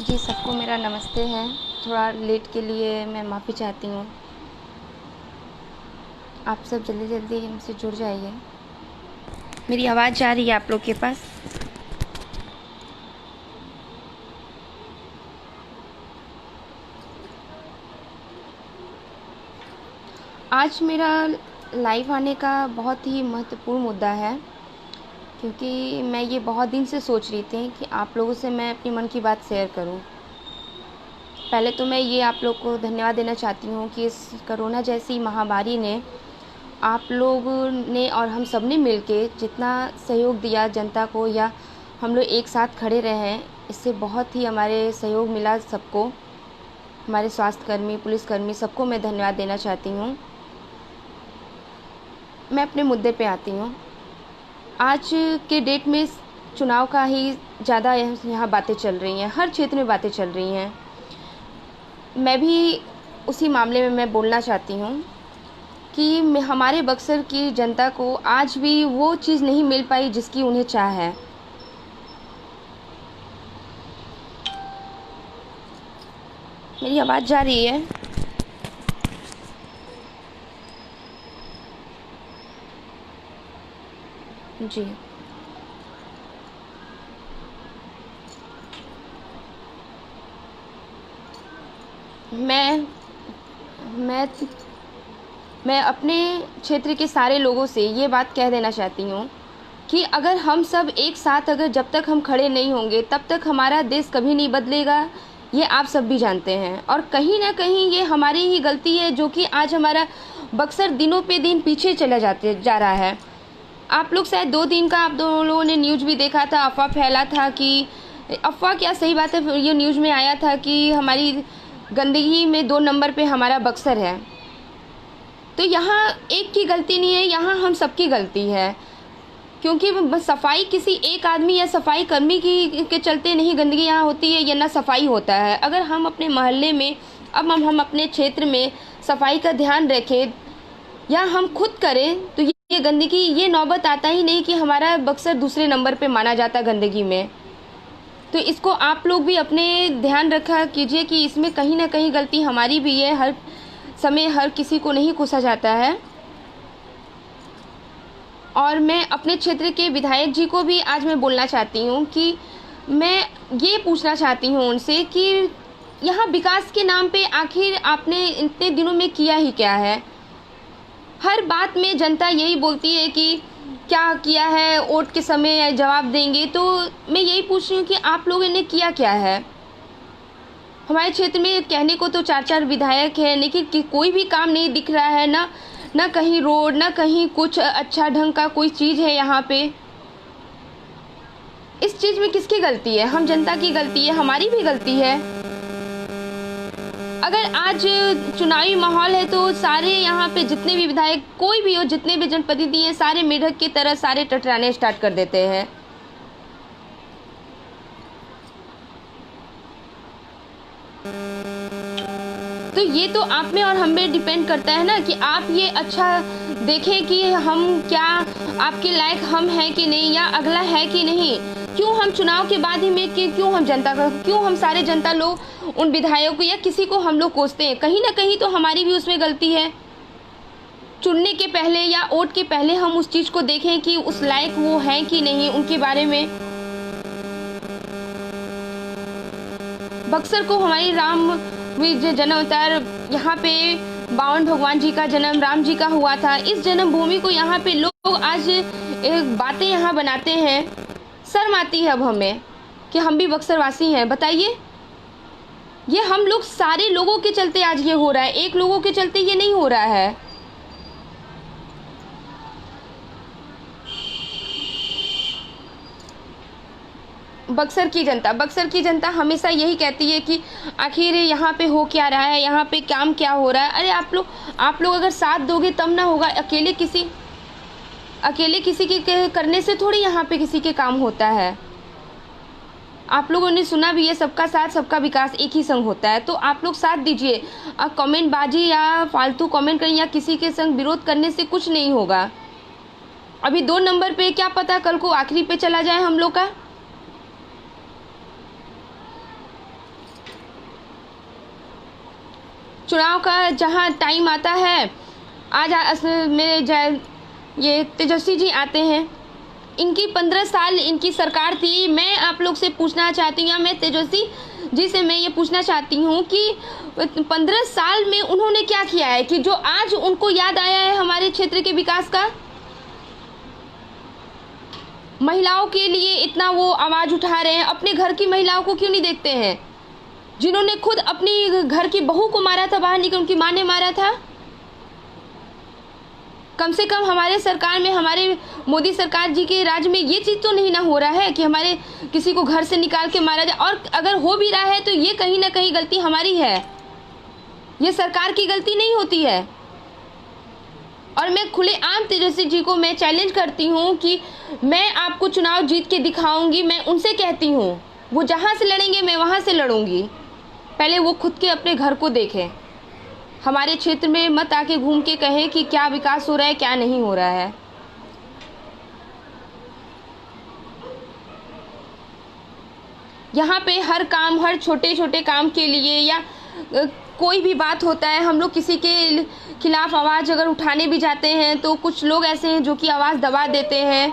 जी, सबको मेरा नमस्ते है। थोड़ा लेट के लिए मैं माफ़ी चाहती हूँ। आप सब जल्दी-जल्दी हमसे जुड़ जाइए। मेरी आवाज़ जा रही है आप लोग के पास? आज मेरा लाइव आने का बहुत ही महत्वपूर्ण मुद्दा है, क्योंकि मैं ये बहुत दिन से सोच रही थी कि आप लोगों से मैं अपनी मन की बात शेयर करूँ। पहले तो मैं ये आप लोग को धन्यवाद देना चाहती हूँ कि इस कोरोना जैसी महामारी ने आप लोगों ने और हम सब ने मिल के जितना सहयोग दिया जनता को, या हम लोग एक साथ खड़े रहे हैं, इससे बहुत ही हमारे सहयोग मिला सबको। हमारे स्वास्थ्यकर्मी, पुलिसकर्मी, सबको मैं धन्यवाद देना चाहती हूँ। मैं अपने मुद्दे पे आती हूँ। आज के डेट में चुनाव का ही ज़्यादा यहाँ बातें चल रही हैं, हर क्षेत्र में बातें चल रही हैं। मैं भी उसी मामले में मैं बोलना चाहती हूँ कि हमारे बक्सर की जनता को आज भी वो चीज़ नहीं मिल पाई जिसकी उन्हें चाह है। मेरी आवाज़ जा रही है? जी। मैं मैं मैं अपने क्षेत्र के सारे लोगों से ये बात कह देना चाहती हूँ कि अगर हम सब एक साथ, अगर जब तक हम खड़े नहीं होंगे तब तक हमारा देश कभी नहीं बदलेगा। ये आप सब भी जानते हैं, और कहीं ना कहीं ये हमारी ही गलती है जो कि आज हमारा बक्सर दिनों पे दिन पीछे चला जा रहा है। आप लोग शायद 2 दिन का आप दोनों लोगों ने न्यूज़ भी देखा था, अफवाह फैला था कि, अफवाह क्या सही बात है, ये न्यूज़ में आया था कि हमारी गंदगी में 2 नंबर पे हमारा बक्सर है। तो यहाँ एक की गलती नहीं है, यहाँ हम सबकी गलती है, क्योंकि सफाई किसी एक आदमी या सफाई कर्मी की के चलते नहीं गंदगी यहाँ होती है, या ना सफाई होता है। अगर हम अपने मोहल्ले में, अब हम अपने क्षेत्र में सफाई का ध्यान रखें या हम खुद करें, तो ये गंदगी, ये नौबत आता ही नहीं कि हमारा बक्सर दूसरे नंबर पे माना जाता गंदगी में। तो इसको आप लोग भी अपने ध्यान रखा कीजिए कि इसमें कहीं ना कहीं गलती हमारी भी है। हर समय हर किसी को नहीं कोसा जाता है। और मैं अपने क्षेत्र के विधायक जी को भी आज मैं बोलना चाहती हूँ कि मैं ये पूछना चाहती हूँ उनसे कि यहाँ विकास के नाम पे आखिर आपने इतने दिनों में किया ही क्या है। हर बात में जनता यही बोलती है कि क्या किया है, वोट के समय जवाब देंगे। तो मैं यही पूछ रही हूँ कि आप लोगों ने किया क्या है। हमारे क्षेत्र में कहने को तो 4-4 विधायक हैं, लेकिन कोई भी काम नहीं दिख रहा है। ना कहीं रोड, ना कहीं कुछ अच्छा ढंग का कोई चीज़ है यहाँ पे। इस चीज़ में किसकी गलती है? हम जनता की गलती है, हमारी भी गलती है। अगर आज चुनावी माहौल है तो सारे यहाँ पे जितने भी विधायक, कोई भी हो, जितने भी जनप्रतिनिधि हैं, सारे मेढक की तरह सारे टटराने स्टार्ट कर देते हैं। तो ये तो आप में और हम में डिपेंड करता है ना कि आप ये अच्छा देखें कि हम क्या, आपके लायक हम हैं कि नहीं, या अगला है कि नहीं। क्यों हम चुनाव के बाद ही में कि क्यों हम जनता का, क्यों हम सारे जनता लोग उन विधायकों या किसी को हम लोग कोसते हैं? कहीं ना कहीं तो हमारी भी उसमें गलती है। चुनने के पहले या वोट के पहले हम उस चीज़ को देखें कि उस लायक वो हैं कि नहीं, उनके बारे में। बक्सर को हमारी राम जन्म अवतार, यहाँ पे 52 भगवान जी का जन्म राम जी का हुआ था। इस जन्मभूमि को यहाँ पे लोग आज बातें यहाँ बनाते हैं। शर्म आती है अब हमें कि हम भी बक्सर वासी हैं। बताइए, ये हम लोग सारे लोगों के चलते आज ये हो रहा है, एक लोगों के चलते ये नहीं हो रहा है। बक्सर की जनता हमेशा यही कहती है कि आखिर यहाँ पे हो क्या रहा है, यहाँ पे काम क्या हो रहा है। अरे आप लोग अगर साथ दोगे तब ना होगा। अकेले किसी के करने से थोड़ी यहाँ पे किसी के काम होता है। आप लोगों ने सुना भी है, सबका साथ सबका विकास एक ही संग होता है। तो आप लोग साथ दीजिए। कमेंट बाजी या फालतू कमेंट करें या किसी के संग विरोध करने से कुछ नहीं होगा। अभी 2 नंबर पे, क्या पता कल को आखिरी पे चला जाए हम लोग का। चुनाव का जहाँ टाइम आता है, आज असल में ये तेजस्वी जी आते हैं, इनकी 15 साल इनकी सरकार थी। मैं आप लोग से पूछना चाहती हूँ, या मैं तेजस्वी जी से मैं ये पूछना चाहती हूँ कि 15 साल में उन्होंने क्या किया है कि जो आज उनको याद आया है हमारे क्षेत्र के विकास का। महिलाओं के लिए इतना वो आवाज़ उठा रहे हैं, अपने घर की महिलाओं को क्यों नहीं देखते हैं, जिन्होंने खुद अपनी घर की बहू को मारा था, बाहर निकल उनकी माँ ने मारा था। कम से कम हमारे सरकार में, हमारे मोदी सरकार जी के राज में ये चीज़ तो नहीं ना हो रहा है कि हमारे किसी को घर से निकाल के मारा जाए। और अगर हो भी रहा है तो ये कहीं ना कहीं गलती हमारी है, ये सरकार की गलती नहीं होती है। और मैं खुलेआम तेजस्वी जी को मैं चैलेंज करती हूँ कि मैं आपको चुनाव जीत के दिखाऊंगी। मैं उनसे कहती हूँ, वो जहाँ से लड़ेंगे मैं वहाँ से लड़ूंगी। पहले वो खुद के अपने घर को देखें, हमारे क्षेत्र में मत आके घूम के कहें कि क्या विकास हो रहा है, क्या नहीं हो रहा है। यहाँ पे हर काम, हर छोटे छोटे काम के लिए या कोई भी बात होता है, हम लोग किसी के खिलाफ आवाज़ अगर उठाने भी जाते हैं तो कुछ लोग ऐसे हैं जो कि आवाज़ दबा देते हैं।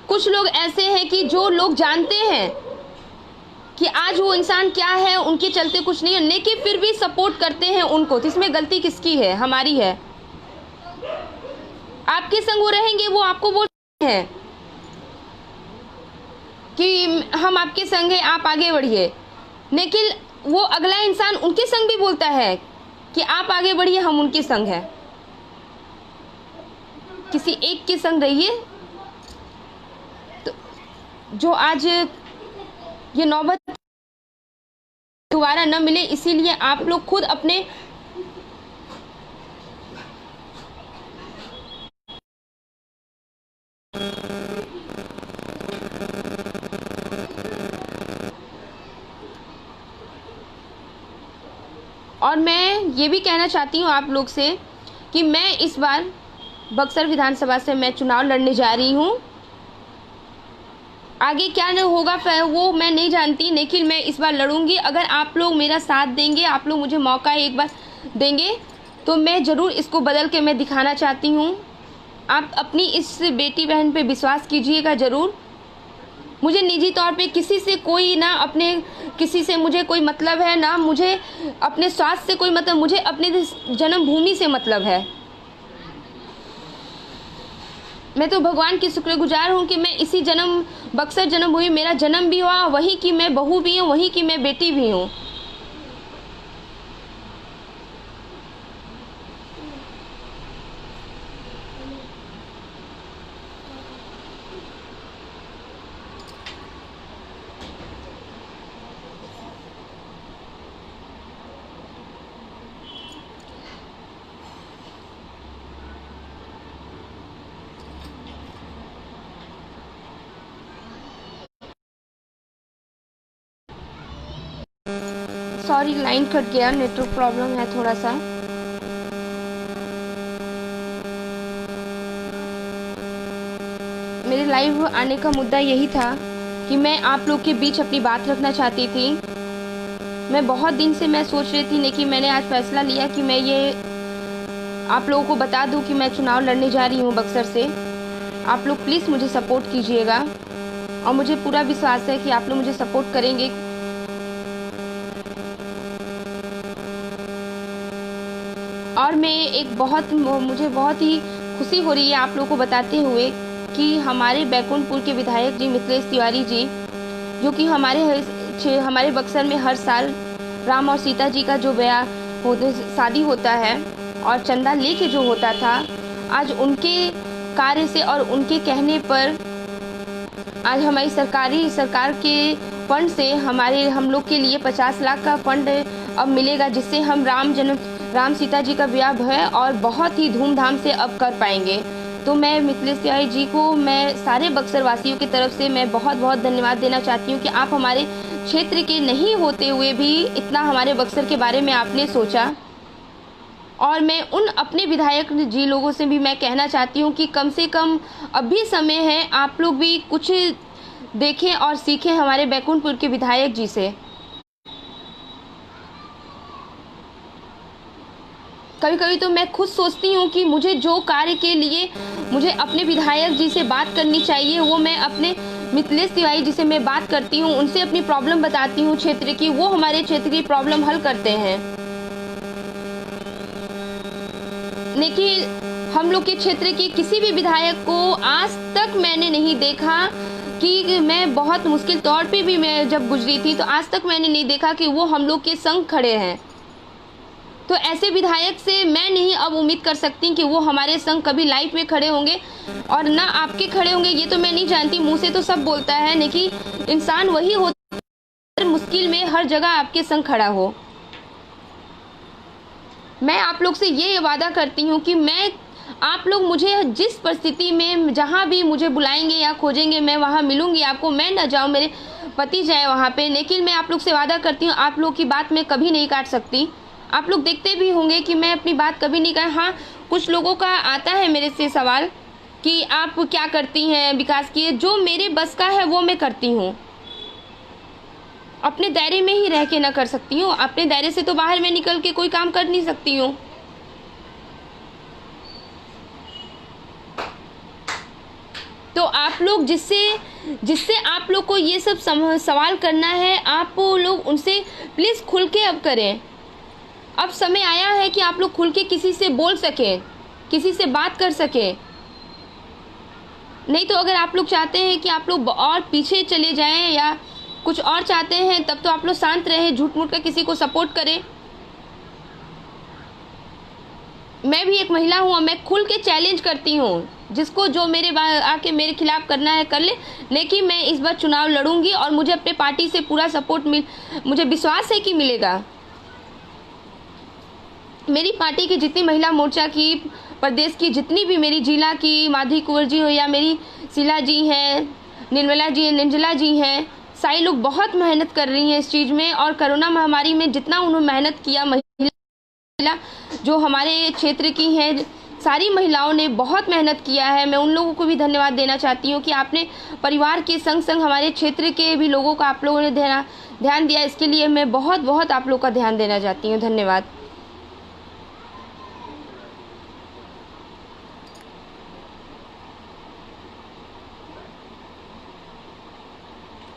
कुछ लोग ऐसे हैं कि जो लोग जानते हैं कि आज वो इंसान क्या है, उनके चलते कुछ नहीं है, लेकिन फिर भी सपोर्ट करते हैं उनको। तो इसमें गलती किसकी है? हमारी है। आपके संग वो रहेंगे, वो आपको बोलते हैं कि हम आपके संग हैं, आप आगे बढ़िए, लेकिन वो अगला इंसान उनके संग भी बोलता है कि आप आगे बढ़िए, हम उनके संग हैं। किसी एक के संग रहिए। तो जो आज ये नौबत दोबारा न मिले, इसीलिए आप लोग खुद अपने और मैं ये भी कहना चाहती हूँ आप लोग से कि मैं इस बार बक्सर विधानसभा से मैं चुनाव लड़ने जा रही हूँ। आगे क्या न होगा वो मैं नहीं जानती, लेकिन मैं इस बार लड़ूंगी। अगर आप लोग मेरा साथ देंगे, आप लोग मुझे मौका एक बार देंगे, तो मैं ज़रूर इसको बदल के मैं दिखाना चाहती हूँ। आप अपनी इस बेटी बहन पे विश्वास कीजिएगा ज़रूर। मुझे निजी तौर पे किसी से कोई ना, अपने किसी से मुझे कोई मतलब है ना, मुझे अपने स्वास्थ्य से कोई मतलब, मुझे अपने जन्मभूमि से मतलब है। मैं तो भगवान की शुक्रगुजार हूँ कि मैं इसी बक्सर जन्मभूमि, मेरा जन्म भी हुआ, वहीं की मैं बहू भी हूँ, वहीं की मैं बेटी भी हूँ। सॉरी, लाइन कट गया, नेटवर्क प्रॉब्लम है थोड़ा सा। मेरे लाइव आने का मुद्दा यही था कि मैं आप लोग के बीच अपनी बात रखना चाहती थी। मैं बहुत दिन से मैं सोच रही थी, लेकिन मैंने आज फैसला लिया कि मैं ये आप लोगों को बता दूं कि मैं चुनाव लड़ने जा रही हूं बक्सर से। आप लोग प्लीज़ मुझे सपोर्ट कीजिएगा, और मुझे पूरा विश्वास है कि आप लोग मुझे सपोर्ट करेंगे। और मैं मुझे बहुत ही खुशी हो रही है आप लोगों को बताते हुए कि हमारे बैकुंठपुर के विधायक जी मिथिलेश तिवारी जी, जो कि हमारे बक्सर में हर साल राम और सीता जी का जो शादी होता है और चंदा लेके जो होता था, आज उनके कार्य से और उनके कहने पर आज हमारी सरकार के फंड से हम लोग के लिए 50 लाख का फंड अब मिलेगा, जिससे हम राम सीता जी का विवाह है और बहुत ही धूमधाम से अब कर पाएंगे। तो मैं मिथिलेश तिवारी जी को, मैं सारे बक्सर वासियों की तरफ से मैं बहुत बहुत धन्यवाद देना चाहती हूँ कि आप हमारे क्षेत्र के नहीं होते हुए भी इतना हमारे बक्सर के बारे में आपने सोचा। और मैं उन अपने विधायक जी लोगों से भी मैं कहना चाहती हूँ कि कम से कम अभी समय है, आप लोग भी कुछ देखें और सीखें हमारे बैकुंठपुर के विधायक जी से। कभी कभी तो मैं खुद सोचती हूँ कि मुझे जो कार्य के लिए मुझे अपने विधायक जी से बात करनी चाहिए, वो मैं अपने मिथिलेश तिवारी जी से मैं बात करती हूँ, उनसे अपनी प्रॉब्लम बताती हूँ क्षेत्र की, वो हमारे क्षेत्र की प्रॉब्लम हल करते हैं। लेकिन हम लोग के क्षेत्र के किसी भी विधायक को आज तक मैंने नहीं देखा कि मैं बहुत मुश्किल तौर पे भी मैं जब गुजरी थी तो आज तक मैंने नहीं देखा कि वो हम लोग के संग खड़े हैं। तो ऐसे विधायक से मैं नहीं अब उम्मीद कर सकती कि वो हमारे संग कभी लाइफ में खड़े होंगे, और ना आपके खड़े होंगे ये तो मैं नहीं जानती, मुंह से तो सब बोलता है, लेकिन इंसान वही होता है मुश्किल में हर जगह आपके संग खड़ा हो। मैं आप लोग से ये वादा करती हूँ कि मैं आप लोग मुझे जिस परिस्थिति में जहाँ भी मुझे बुलाएंगे या खोजेंगे मैं वहाँ मिलूंगी आपको। मैं ना जाऊँ, मेरे पति जाए वहाँ पे, लेकिन मैं आप लोग से वादा करती हूँ आप लोग की बात मैं कभी नहीं काट सकती। आप लोग देखते भी होंगे कि मैं अपनी बात कभी नहीं काट। हाँ, कुछ लोगों का आता है मेरे से सवाल कि आप क्या करती हैं विकास की, जो मेरे बस का है वो मैं करती हूँ। अपने दायरे में ही रह के ना कर सकती हूँ, अपने दायरे से तो बाहर में निकल के कोई काम कर नहीं सकती हूँ। तो आप लोग जिससे जिससे आप लोग को ये सब सवाल करना है, आप लोग उनसे प्लीज़ खुल के अब करें। अब समय आया है कि आप लोग खुल के किसी से बोल सकें, किसी से बात कर सकें। नहीं तो अगर आप लोग चाहते हैं कि आप लोग और पीछे चले जाएं या कुछ और चाहते हैं, तब तो आप लोग शांत रहें, झूठ मूठ का किसी को सपोर्ट करें। मैं भी एक महिला हूँ, मैं खुल के चैलेंज करती हूँ, जिसको जो मेरे आके मेरे खिलाफ करना है कर ले, लेकिन मैं इस बार चुनाव लड़ूंगी और मुझे अपने पार्टी से पूरा सपोर्ट मुझे विश्वास है कि मिलेगा। मेरी पार्टी की जितनी महिला मोर्चा की, प्रदेश की जितनी भी, मेरी जिला की माधवी कुंवर जी हो या मेरी शीला जी हैं, निर्मला जी हैं, सारी लोग बहुत मेहनत कर रही हैं इस चीज़ में। और कोरोना महामारी में जितना उन्होंने मेहनत किया, महिला जो हमारे क्षेत्र की हैं, सारी महिलाओं ने बहुत मेहनत किया है। मैं उन लोगों को भी धन्यवाद देना चाहती हूँ कि आपने परिवार के संग संग हमारे क्षेत्र के भी लोगों का आप लोगों ने ध्यान दिया। इसके लिए मैं बहुत बहुत आप लोग का ध्यान देना चाहती हूँ। धन्यवाद।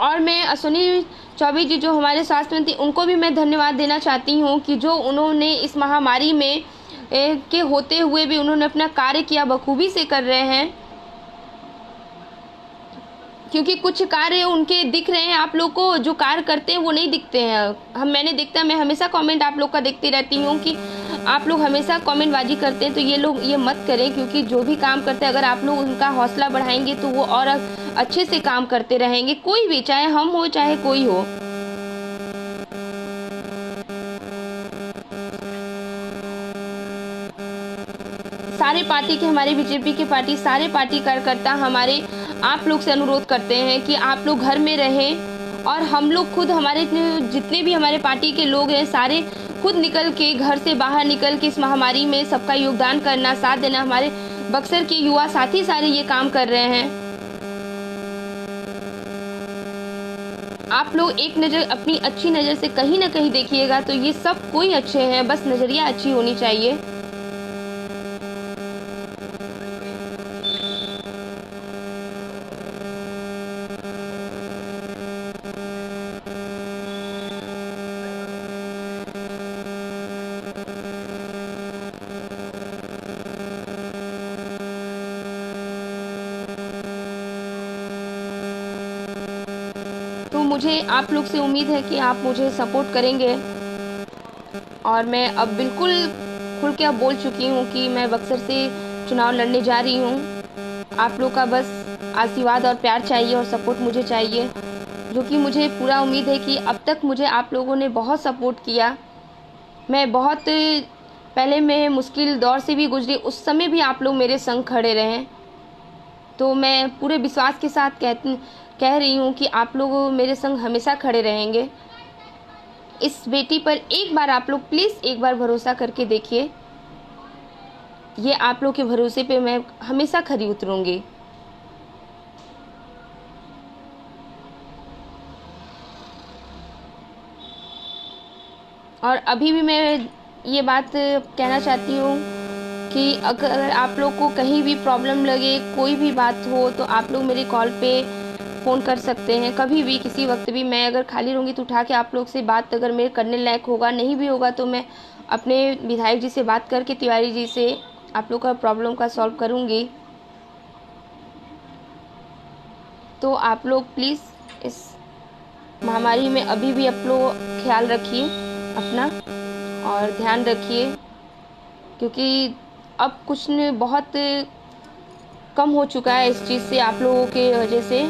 और मैं अश्विनी चौबे जी जो हमारे स्वास्थ्य मंत्री, उनको भी मैं धन्यवाद देना चाहती हूँ कि जो उन्होंने इस महामारी में के होते हुए भी उन्होंने अपना कार्य किया, बखूबी से कर रहे हैं। क्योंकि कुछ कार्य उनके दिख रहे हैं, आप लोग को जो कार्य करते हैं वो नहीं दिखते हैं। मैं हमेशा कमेंट आप लोग का देखती रहती हूँ कि आप लोग हमेशा कमेंटबाजी करते हैं, तो ये लोग ये मत करें, क्योंकि जो भी काम करते हैं अगर आप लोग उनका हौसला बढ़ाएंगे तो वो और अच्छे से काम करते रहेंगे। कोई भी, चाहे हम हो चाहे कोई हो। सारे पार्टी के, हमारे बीजेपी के पार्टी, सारे पार्टी कार्यकर्ता हमारे आप लोग से अनुरोध करते हैं कि आप लोग घर में रहें, और हम लोग खुद, हमारे जितने भी हमारे पार्टी के लोग हैं सारे खुद निकल के, घर से बाहर निकल के इस महामारी में सबका योगदान करना, साथ देना। हमारे बक्सर के युवा साथी सारे ये काम कर रहे हैं। आप लोग एक नज़र, अपनी अच्छी नज़र से कहीं ना कहीं देखिएगा तो ये सब कोई अच्छे हैं, बस नज़रिया अच्छी होनी चाहिए। तो मुझे आप लोग से उम्मीद है कि आप मुझे सपोर्ट करेंगे, और मैं अब बिल्कुल खुल के अब बोल चुकी हूँ कि मैं बक्सर से चुनाव लड़ने जा रही हूँ। आप लोग का बस आशीर्वाद और प्यार चाहिए और सपोर्ट मुझे चाहिए, जो कि मुझे पूरा उम्मीद है कि अब तक मुझे आप लोगों ने बहुत सपोर्ट किया। मैं बहुत पहले मैं मुश्किल दौर से भी गुजरी, उस समय भी आप लोग मेरे संग खड़े रहे। तो मैं पूरे विश्वास के साथ कह रही हूँ कि आप लोग मेरे संग हमेशा खड़े रहेंगे। इस बेटी पर एक बार आप लोग प्लीज़ एक बार भरोसा करके देखिए। ये आप लोग के भरोसे पे मैं हमेशा खरी उतरूँगी। और अभी भी मैं ये बात कहना चाहती हूँ कि अगर आप लोग को कहीं भी प्रॉब्लम लगे, कोई भी बात हो, तो आप लोग मेरे कॉल पे फ़ोन कर सकते हैं कभी भी, किसी वक्त भी। मैं अगर खाली रहूँगी तो उठा के आप लोग से बात अगर मेरे करने लायक होगा, नहीं भी होगा तो मैं अपने विधायक जी से बात करके, तिवारी जी से, आप लोग का प्रॉब्लम का सॉल्व करूँगी। तो आप लोग प्लीज़ इस महामारी में अभी भी आप लोग ख्याल रखिए अपना और ध्यान रखिए, क्योंकि अब कुछ न बहुत कम हो चुका है इस चीज़ से, आप लोगों के वजह से।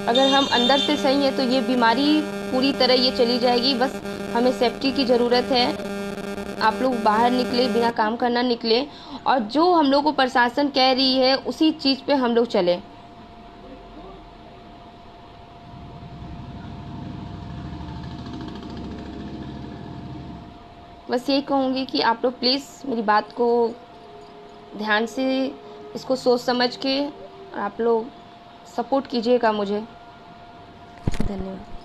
अगर हम अंदर से सही हैं तो ये बीमारी पूरी तरह ये चली जाएगी। बस हमें सेफ्टी की ज़रूरत है। आप लोग बाहर निकले, बिना काम करना निकले, और जो हम लोग को प्रशासन कह रही है उसी चीज़ पे हम लोग चलें। बस यही कहूँगी कि आप लोग प्लीज़ मेरी बात को ध्यान से, इसको सोच समझ के आप लोग सपोर्ट कीजिएगा मुझे। धन्यवाद।